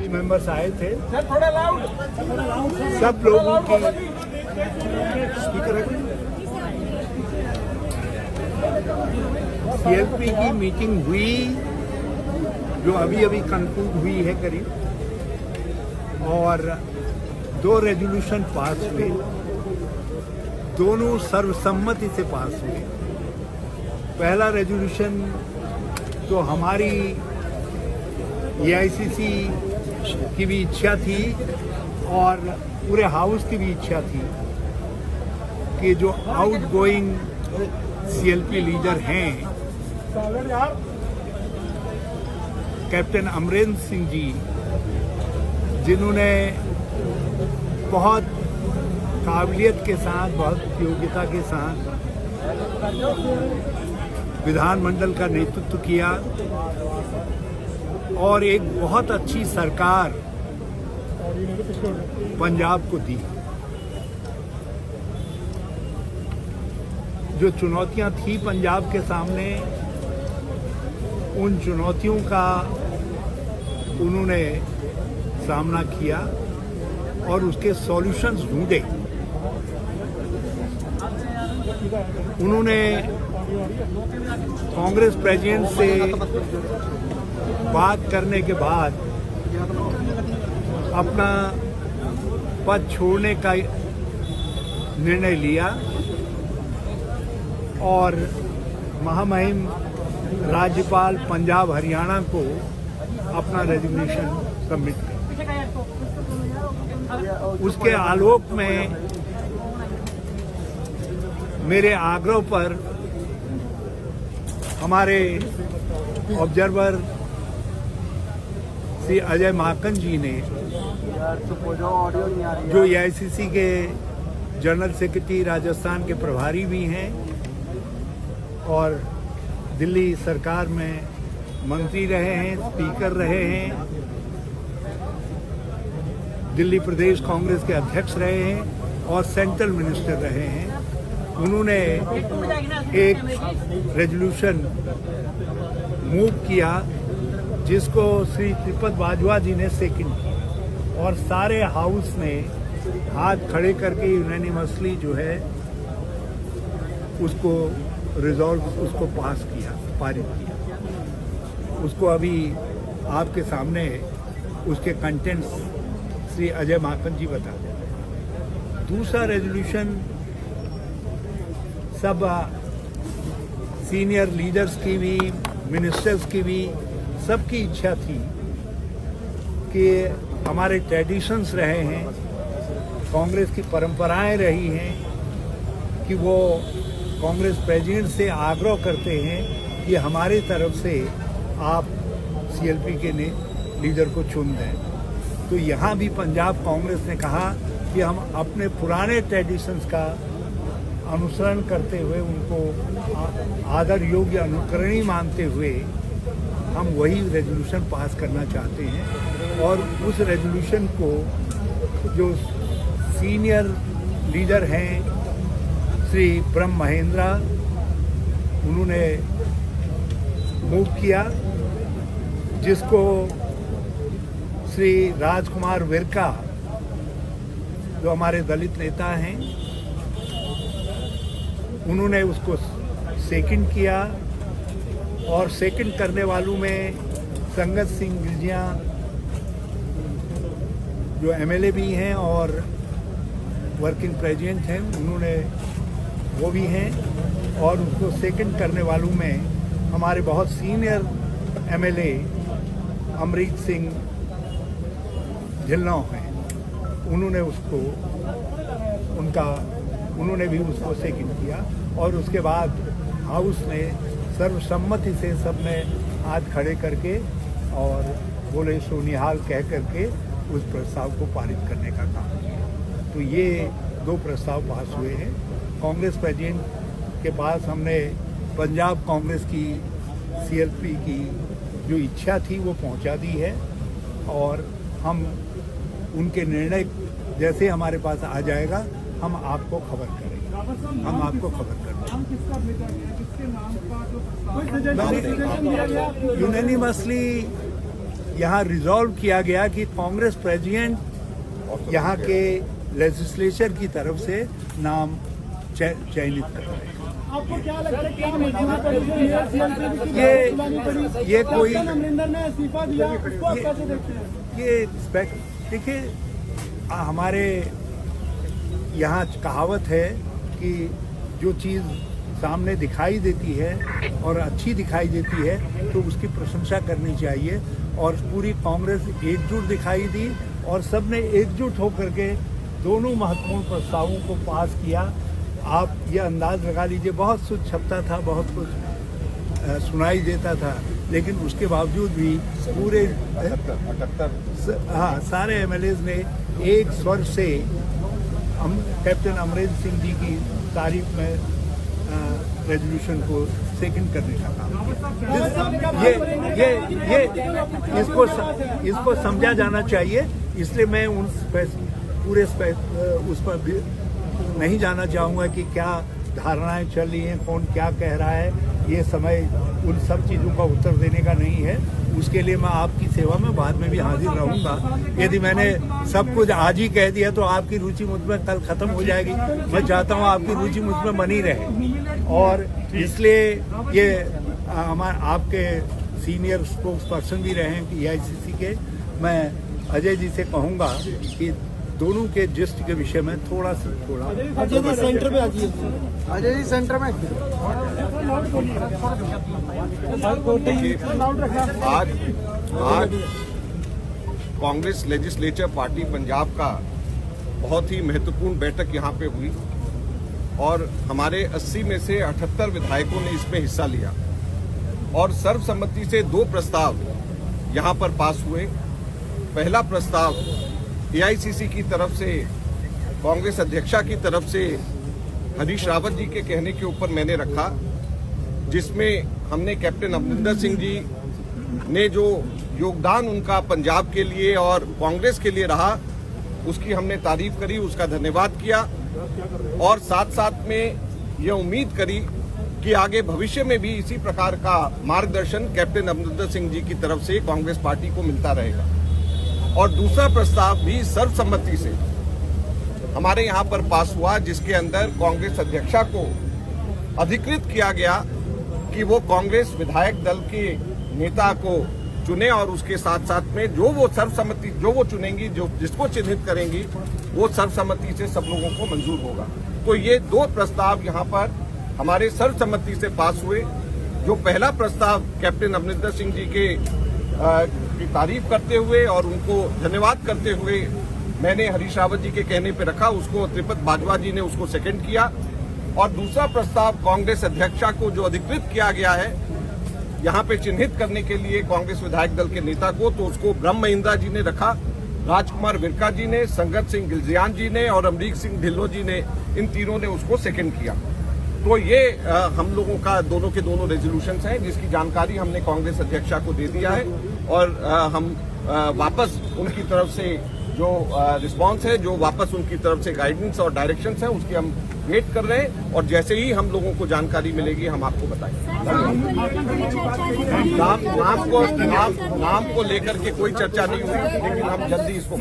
Members आए थे, सब लोगों की सीएलपी की मीटिंग हुई जो अभी कंक्लूड हुई है करीब, और 2 रेजोल्यूशन पास हुए, दोनों सर्वसम्मति से पास हुए। पहला रेजोल्यूशन तो हमारी एआईसीसी की भी इच्छा थी और पूरे हाउस की भी इच्छा थी कि जो आउटगोइंग सीएलपी लीडर हैं कैप्टन अमरेंद्र सिंह जी, जिन्होंने बहुत काबिलियत के साथ, बहुत योग्यता के साथ विधानमंडल का नेतृत्व किया और एक बहुत अच्छी सरकार पंजाब को दी। जो चुनौतियां थी पंजाब के सामने, उन चुनौतियों का उन्होंने सामना किया और उसके सॉल्यूशंस ढूंढे। उन्होंने कांग्रेस प्रेसिडेंट से बात करने के बाद अपना पद छोड़ने का निर्णय लिया और महामहिम राज्यपाल पंजाब हरियाणा को अपना रेजिग्नेशन सबमिट किया। उसके आलोक में मेरे आग्रह पर हमारे ऑब्जर्वर श्री अजय माकन जी ने, जो एआईसीसी के जनरल सेक्रेटरी राजस्थान के प्रभारी भी हैं और दिल्ली सरकार में मंत्री रहे हैं, स्पीकर रहे हैं, दिल्ली प्रदेश कांग्रेस के अध्यक्ष रहे हैं और सेंट्रल मिनिस्टर रहे हैं, उन्होंने एक रेजोल्यूशन मूव किया जिसको श्री त्रिपद बाजवा जी ने सेकंड किया और सारे हाउस ने हाथ खड़े करके यूनानिमसली जो है उसको रिजॉल्व, उसको पास किया, पारित किया। उसको अभी आपके सामने उसके कंटेंट्स श्री अजय माकन जी बता दें। दूसरा रेजोल्यूशन सब सीनियर लीडर्स की भी, मिनिस्टर्स की भी, सबकी इच्छा थी कि हमारे ट्रेडिशंस रहे हैं, कांग्रेस की परंपराएं रही हैं कि वो कांग्रेस प्रेसिडेंट से आग्रह करते हैं कि हमारे तरफ से आप सीएलपी के लीडर को चुन दें। तो यहाँ भी पंजाब कांग्रेस ने कहा कि हम अपने पुराने ट्रेडिशंस का अनुसरण करते हुए, उनको आदर योग्य अनुकरणीय मानते हुए हम वही रेजोल्यूशन पास करना चाहते हैं। और उस रेजोल्यूशन को जो सीनियर लीडर हैं श्री ब्रह्म महेंद्रा, उन्होंने मूव किया, जिसको श्री राजकुमार विरका, जो हमारे दलित नेता हैं, उन्होंने उसको सेकंड किया और सेकंड करने वालों में संगत सिंह गिलजिया जो एमएलए भी हैं और वर्किंग प्रेसिडेंट हैं, उन्होंने वो भी हैं। और उसको सेकंड करने वालों में हमारे बहुत सीनियर एमएलए अमरीक सिंह ढिल्लों हैं, उन्होंने उसको उन्होंने भी उसको सेकंड किया। और उसके बाद हाउस ने सर्वसम्मति से सबने हाथ खड़े करके और बोले सोनिहाल कह करके उस प्रस्ताव को पारित करने का काम किया। तो ये 2 प्रस्ताव पास हुए हैं। कांग्रेस प्रेसिडेंट के पास हमने पंजाब कांग्रेस की सीएलपी की जो इच्छा थी वो पहुंचा दी है और हम उनके निर्णय जैसे हमारे पास आ जाएगा हम आपको खबर करेंगे। हम आपको खबर करेंगे। यूनानिमसली यहाँ रिजॉल्व किया गया कि कांग्रेस प्रेसिडेंट यहाँ के लेजिस्लेचर की तरफ से नाम चयनित कर रहे हैं। आपको क्या लगता है कि ये कोई अमरिंदर ने इस्तीफा दिया, उसको आप कैसे देखते हैं? ये देखिए, हमारे यहाँ कहावत है कि जो चीज़ सामने दिखाई देती है और अच्छी दिखाई देती है तो उसकी प्रशंसा करनी चाहिए, और पूरी कांग्रेस एकजुट दिखाई दी और सबने एकजुट होकर के दोनों महत्वपूर्ण प्रस्तावों को पास किया। आप ये अंदाज लगा लीजिए, बहुत कुछ छपता था, बहुत कुछ सुनाई देता था, लेकिन उसके बावजूद भी पूरे 78 सारे एमएलएज ने एक स्वर से कैप्टन अमरिंदर सिंह जी की तारीफ में रेजोल्यूशन को सेकंड करने का काम। ये इसको समझा जाना चाहिए, इसलिए मैं पूरे उस पर भी नहीं जाना चाहूँगा कि क्या धारणाएं चल रही हैं, कौन क्या कह रहा है। ये समय उन सब चीज़ों का उत्तर देने का नहीं है। उसके लिए मैं आपकी सेवा में बाद में भी हाजिर रहूँगा। यदि मैंने सब कुछ आज ही कह दिया तो आपकी रुचि मुझ में कल खत्म हो जाएगी। मैं चाहता हूँ आपकी रुचि मुझ में बनी रहे, और इसलिए ये आपके सीनियर स्पोक्स पर्सन भी रहे हैं EICC के। मैं अजय जी से कहूँगा कि दोनों के जिस्ट के विषय में थोड़ा अजय जी सेंटर में आइए। अजय जी सेंटर में। आज कांग्रेस लेजिस्लेचर पार्टी पंजाब का बहुत ही महत्वपूर्ण बैठक यहाँ पे हुई और हमारे 80 में से 78 विधायकों ने इसमें हिस्सा लिया और सर्वसम्मति से 2 प्रस्ताव यहाँ पर पास हुए। पहला प्रस्ताव AICC की तरफ से कांग्रेस अध्यक्षा की तरफ से हरीश रावत जी के कहने के ऊपर मैंने रखा, जिसमें हमने कैप्टन अमरिंदर सिंह जी ने जो योगदान उनका पंजाब के लिए और कांग्रेस के लिए रहा उसकी हमने तारीफ करी, उसका धन्यवाद किया और साथ साथ में ये उम्मीद करी कि आगे भविष्य में भी इसी प्रकार का मार्गदर्शन कैप्टन अमरिंदर सिंह जी की तरफ से कांग्रेस पार्टी को मिलता रहेगा। और दूसरा प्रस्ताव भी सर्वसम्मति से हमारे यहाँ पर पास हुआ, जिसके अंदर कांग्रेस अध्यक्षा को अधिकृत किया गया कि वो कांग्रेस विधायक दल के नेता को चुने और उसके साथ साथ में जो वो सर्वसम्मति जो वो चुनेंगी, जो जिसको चिन्हित करेंगी, वो सर्वसम्मति से सब लोगों को मंजूर होगा। तो ये 2 प्रस्ताव यहाँ पर हमारे सर्वसम्मति से पास हुए। जो पहला प्रस्ताव कैप्टन अमरिंदर सिंह जी के की तारीफ करते हुए और उनको धन्यवाद करते हुए मैंने हरीश रावत जी के कहने पे रखा, उसको त्रिपत बाजवा जी ने उसको सेकंड किया। और दूसरा प्रस्ताव कांग्रेस अध्यक्षा को जो अधिकृत किया गया है यहाँ पे चिन्हित करने के लिए कांग्रेस विधायक दल के नेता को, तो उसको ब्रह्म महिंद्रा जी ने रखा, राजकुमार विरका जी ने, संगत सिंह गिलजियान जी ने और अमरीक सिंह ढिल्लों जी ने, इन तीनों ने उसको सेकंड किया। तो ये हम लोगों का दोनों के दोनों रेजोल्यूशंस हैं, जिसकी जानकारी हमने कांग्रेस अध्यक्षा को दे दिया है और हम वापस उनकी तरफ से जो रिस्पांस है, जो वापस उनकी तरफ से गाइडेंस और डायरेक्शंस हैं, उसकी हम वेट कर रहे हैं और जैसे ही हम लोगों को जानकारी मिलेगी हम आपको बताएंगे। नाम को लेकर के कोई चर्चा नहीं हुई, लेकिन हम जल्दी इसको